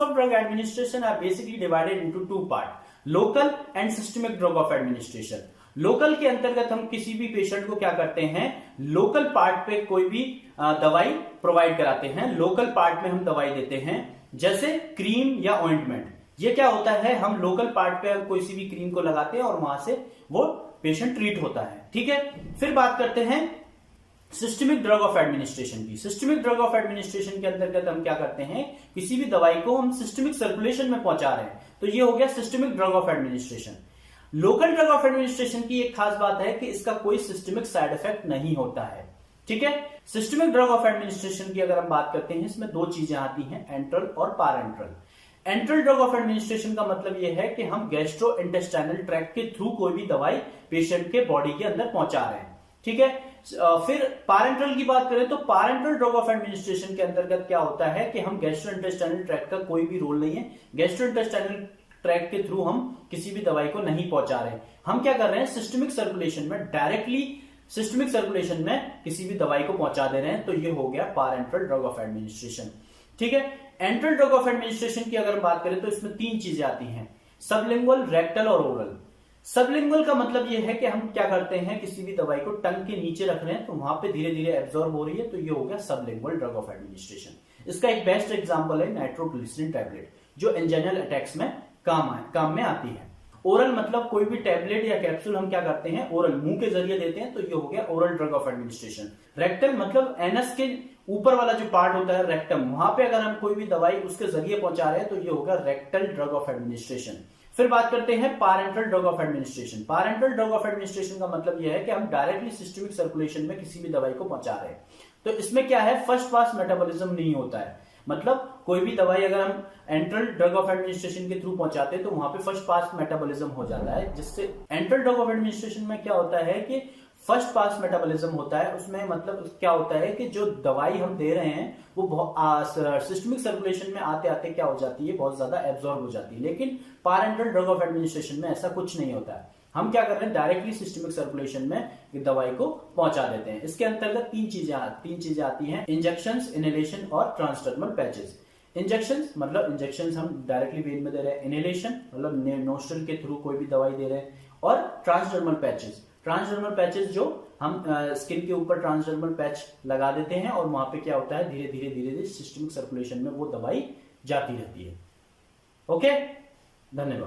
of drug administration are basically divided into two parts, local and systemic drug of administration. Local के अंतर्गत हम किसी भी patient को क्या करते हैं, लोकल पार्ट पे कोई भी दवाई प्रोवाइड कराते हैं, लोकल पार्ट में हम दवाई देते हैं, जैसे क्रीम या ऑइंटमेंट. ये क्या होता है, हम लोकल पार्ट पे कोई सी भी क्रीम को लगाते हैं और वहां से वो पेशेंट ट्रीट होता है. ठीक है. फिर बात करते हैं सिस्टमिक ड्रग ऑफ एडमिनिस्ट्रेशन की. सिस्टमिक ड्रग ऑफ एडमिनिस्ट्रेशन के अंतर्गत हम क्या करते हैं, किसी भी दवाई को हम सिस्टमिक सर्कुलेशन में पहुंचा रहे हैं, तो ये हो गया systemic drug of administration. Local drug of administration की एक खास बात है कि इसका कोई सिस्टमिक साइड इफेक्ट नहीं होता है. ठीक है. सिस्टमिक ड्रग ऑफ एडमिनिस्ट्रेशन की अगर हम बात करते हैं, इसमें दो चीजें आती हैं, एंट्रल और पारेंट्रल. एंट्रल ड्रग ऑफ एडमिनिस्ट्रेशन का मतलब यह है कि हम गैस्ट्रो इंटेस्टाइनल ट्रैक्ट के थ्रू कोई भी दवाई पेशेंट के बॉडी के अंदर पहुंचा रहे हैं. ठीक है. फिर पारेंट्रल की बात करें तो पारेंट्रल ड्रग ऑफ एडमिनिस्ट्रेशन के अंतर्गत क्या होता है कि हम गैस्ट्रो इंटेस्टाइनल ट्रैक्ट का कोई भी रोल नहीं है, गैस्ट्रो इंटेस्टाइनल ट्रैक्ट के थ्रू हम किसी भी दवाई को नहीं पहुंचा रहे हैं. हम क्या कर रहे हैं, सिस्टमिक सर्कुलेशन में डायरेक्टली सिस्टमिक सर्कुलेशन में किसी भी दवाई को पहुंचा दे रहे हैं, तो ये हो गया पारेंट्रल ड्रग ऑफ एडमिनिस्ट्रेशन. ठीक है. एंट्रल ड्रग ऑफ एडमिनिस्ट्रेशन की अगर बात करें तो इसमें तीन चीजें आती हैं, सबलिंगुअल, रेक्टल और ओरल. सबलिंगुअल का मतलब यह है कि हम क्या करते हैं, किसी भी दवाई को टंग के नीचे रख रहे हैं तो वहां पे धीरे धीरे एब्जॉर्ब हो रही है, तो ये हो गया सबलिंगुअल ड्रग ऑफ एडमिनिस्ट्रेशन. इसका एक बेस्ट एग्जांपल है नाइट्रोग्लिसरीन टैबलेट, जो एंजाइनल अटैक्स में काम में आती है. ओरल मतलब कोई भी टैबलेट या कैप्सूल हम क्या करते हैं, ओरल मुंह के जरिए देते हैं, तो ये हो गया oral drug of administration. Rectal मतलब एनस के ऊपर वाला जो पार्ट होता है रेक्टम, वहां पे अगर हम कोई भी दवाई उसके जरिए पहुंचा रहे हैं तो ये होगा रेक्टल ड्रग ऑफ एडमिनिस्ट्रेशन. फिर बात करते हैं parenteral drug of administration. Parenteral drug of administration का मतलब यह है कि हम डायरेक्टली सिस्टमिक सर्कुलेशन में किसी भी दवाई को पहुंचा रहे हैं. तो इसमें क्या है, फर्स्ट पास मेटाबॉलिज्म नहीं होता है. मतलब कोई भी दवाई अगर हम एंट्रल ड्रग ऑफ एडमिनिस्ट्रेशन के थ्रू पहुंचाते हैं तो वहां पे फर्स्ट पास मेटाबॉलिज्म हो जाता है, जिससे एंट्रल ड्रग ऑफ एडमिनिस्ट्रेशन में क्या होता है कि फर्स्ट पास मेटाबॉलिज्म होता है. उसमें मतलब क्या होता है कि जो दवाई हम दे रहे हैं वो सिस्टमिक सर्कुलेशन में आते आते क्या हो जाती है, बहुत ज्यादा एब्जॉर्ब हो जाती है. लेकिन पारेंटल ड्रग ऑफ एडमिनिस्ट्रेशन में ऐसा कुछ नहीं होता है. हम क्या कर रहे हैं, डायरेक्टली सिस्टमिक सर्कुलेशन में दवाई को पहुंचा देते हैं. इसके अंतर्गत तीन चीजें आती हैं, इंजेक्शंस, इनहेलेशन और ट्रांसडर्मल पैचेस. इंजेक्शंस मतलब इंजेक्शंस हम डायरेक्टली वेन में दे रहे हैं, इनहेलेशन मतलब नोस्ट्रल के थ्रू कोई भी दवाई दे रहे हैं, और ट्रांसडर्मल पैचेस जो हम स्किन के ऊपर ट्रांसडर्मल पैच लगा देते हैं और वहां पे क्या होता है, धीरे धीरे सिस्टमिक सर्कुलेशन में वो दवाई जाती रहती है. ओके, धन्यवाद.